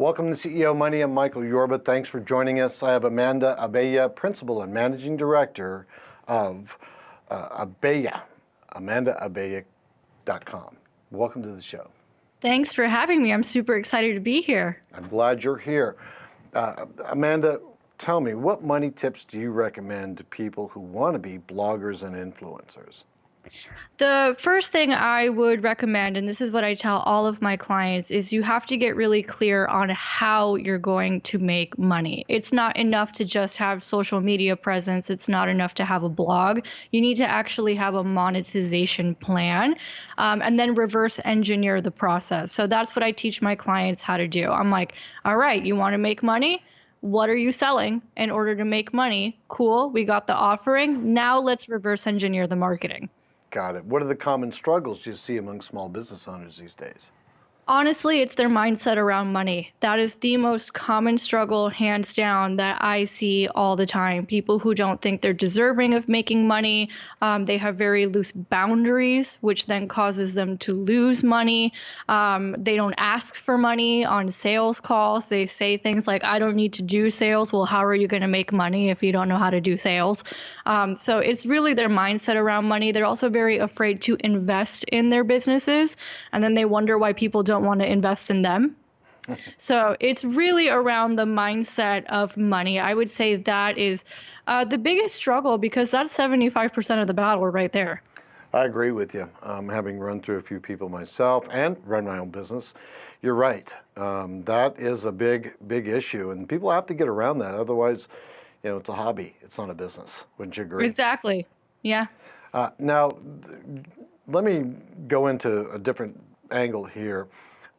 Welcome to CEO Money. I'm Michael Yorba. Thanks for joining us. I have Amanda Abella, Principal and Managing Director of Abella, amandaabella.com. Welcome to the show. Thanks for having me. I'm super excited to be here. I'm glad you're here. Amanda, tell me, what money tips do you recommend to people who want to be bloggers and influencers? The first thing I would recommend, and this is what I tell all of my clients, is you have to get really clear on how you're going to make money. It's not enough to just have social media presence. It's not enough to have a blog. You need to actually have a monetization plan, and then reverse engineer the process. So that's what I teach my clients how to do. I'm like, all right, you want to make money? What are you selling in order to make money? Cool, we got the offering. Now let's reverse engineer the marketing. Got it. What are the common struggles you see among small business owners these days? Honestly, it's their mindset around money. That is the most common struggle, hands down, that I see all the time. People who don't think they're deserving of making money. They have very loose boundaries, which then causes them to lose money. They don't ask for money on sales calls. They say things like, I don't need to do sales. Well, how are you going to make money if you don't know how to do sales? So it's really their mindset around money. They're also very afraid to invest in their businesses. And then they wonder why people don't want to invest in them. So it's really around the mindset of money. I would say that is the biggest struggle, because that's 75% of the battle right there. I agree with you. Having run through a few people myself and run my own business, you're right. That is a big issue, and people have to get around that. Otherwise, it's a hobby. It's not a business. Wouldn't you agree? Exactly. Yeah. Now, let me go into a different angle here.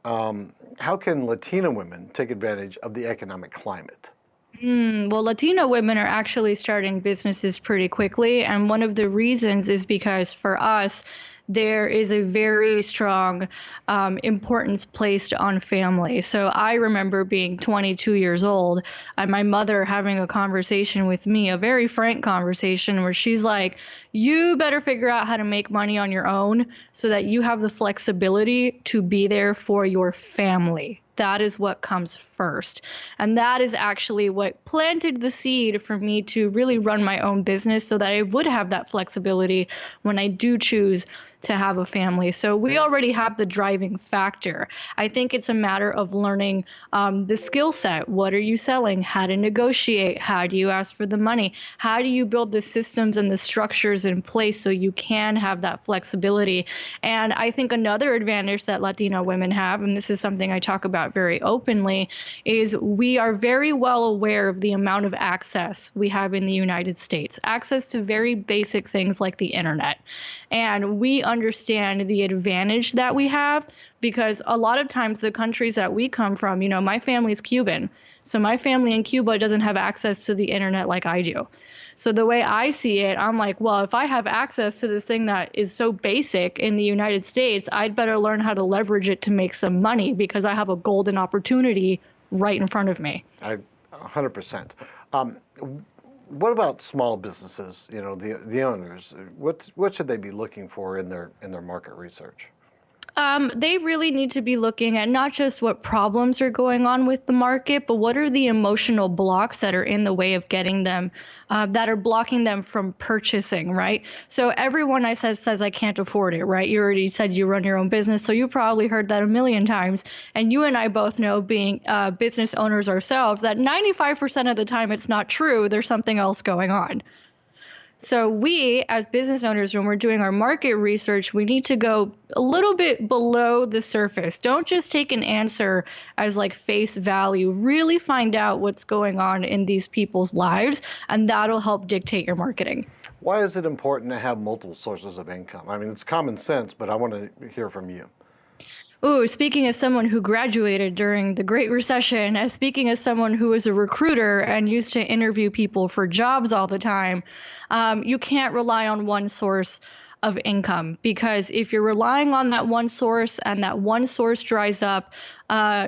How can Latina women take advantage of the economic climate? Well, Latina women are actually starting businesses pretty quickly. And one of the reasons is because for us, there is a very strong importance placed on family. So I remember being 22 years old and my mother having a conversation with me, a very frank conversation where she's like, you better figure out how to make money on your own so that you have the flexibility to be there for your family. That is what comes first. And that is actually what planted the seed for me to really run my own business so that I would have that flexibility when I do choose to have a family. So we already have the driving factor. I think it's a matter of learning the skill set. What are you selling? How to negotiate? How do you ask for the money? How do you build the systems and the structures in place so you can have that flexibility? And I think another advantage that Latina women have, and this is something I talk about very openly, is we are very well aware of the amount of access we have in the United States, access to very basic things like the internet. And we understand the advantage that we have, because a lot of times the countries that we come from, my family's Cuban. So my family in Cuba doesn't have access to the internet like I do. So the way I see it, I'm like, well, if I have access to this thing that is so basic in the United States, I'd better learn how to leverage it to make some money, because I have a golden opportunity right in front of me. 100%. What about small businesses? The owners. What should they be looking for in their market research? They really need to be looking at not just what problems are going on with the market, but what are the emotional blocks that are in the way of getting them, that are blocking them from purchasing, right? So everyone says I can't afford it, right? You already said you run your own business, so you probably heard that a million times. And you and I both know, being business owners ourselves, that 95% of the time it's not true. There's something else going on. So we, as business owners, when we're doing our market research, we need to go a little bit below the surface. Don't just take an answer as like face value. Really find out what's going on in these people's lives, and that'll help dictate your marketing. Why is it important to have multiple sources of income? I mean, it's common sense, but I want to hear from you. Ooh, speaking as someone who graduated during the Great Recession, as speaking as someone who was a recruiter and used to interview people for jobs all the time, you can't rely on one source of income, because if you're relying on that one source and that one source dries up,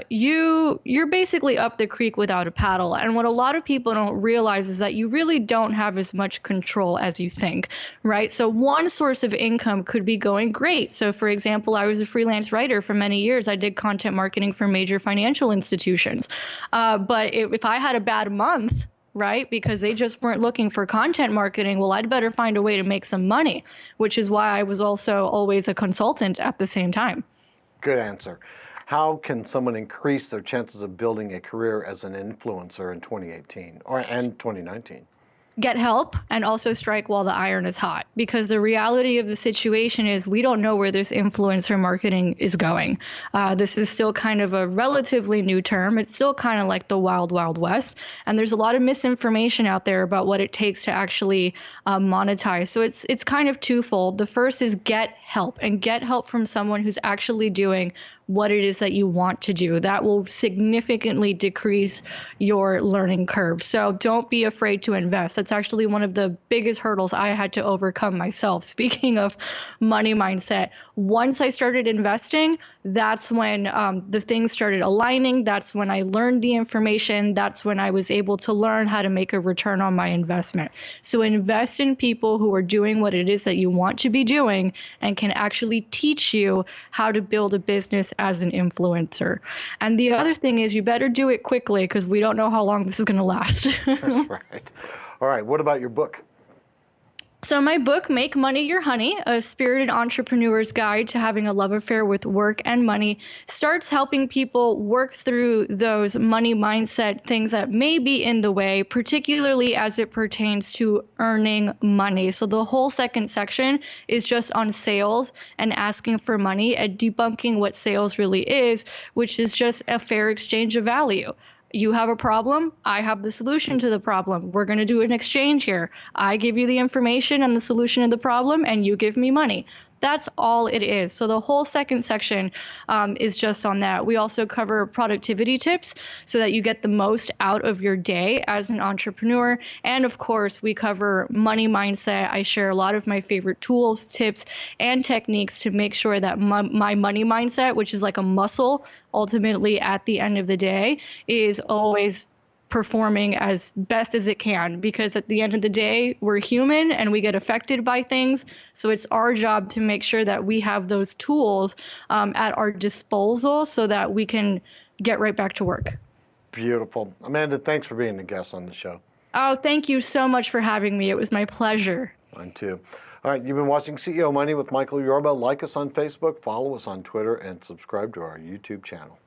you're basically up the creek without a paddle. And what a lot of people don't realize is that you really don't have as much control as you think, right? So one source of income could be going great. So for example, I was a freelance writer for many years. I did content marketing for major financial institutions. But if I had a bad month, right, because they just weren't looking for content marketing, well, I'd better find a way to make some money, which is why I was also always a consultant at the same time. Good answer. How can someone increase their chances of building a career as an influencer in 2018 and 2019? Get help, and also strike while the iron is hot, because the reality of the situation is we don't know where this influencer marketing is going. This is still kind of a relatively new term. It's still kind of like the wild, wild west. And there's a lot of misinformation out there about what it takes to actually monetize. So it's kind of twofold. The first is get help, and get help from someone who's actually doing what it is that you want to do. That will significantly decrease your learning curve. So don't be afraid to invest. That's actually one of the biggest hurdles I had to overcome myself. Speaking of money mindset, once I started investing, that's when the things started aligning. That's when I learned the information. That's when I was able to learn how to make a return on my investment. So invest in people who are doing what it is that you want to be doing and can actually teach you how to build a business as an influencer. And the other thing is, you better do it quickly, because we don't know how long this is going to last. That's right. All right. What about your book? So my book, Make Money Your Honey, a spirited entrepreneur's guide to having a love affair with work and money, starts helping people work through those money mindset things that may be in the way, particularly as it pertains to earning money. So the whole second section is just on sales and asking for money and debunking what sales really is, which is just a fair exchange of value. You have a problem, I have the solution to the problem. We're going to do an exchange here. I give you the information and the solution to the problem, and you give me money. That's all it is. So the whole second section is just on that. We also cover productivity tips so that you get the most out of your day as an entrepreneur. And of course, we cover money mindset. I share a lot of my favorite tools, tips, and techniques to make sure that my money mindset, which is like a muscle, ultimately at the end of the day, is always performing as best as it can, because at the end of the day, we're human and we get affected by things. So it's our job to make sure that we have those tools at our disposal so that we can get right back to work. Beautiful. Amanda, thanks for being a guest on the show. Oh, thank you so much for having me. It was my pleasure. Mine too. All right, you've been watching CEO Money with Michael Yorba. Like us on Facebook, follow us on Twitter, and subscribe to our YouTube channel.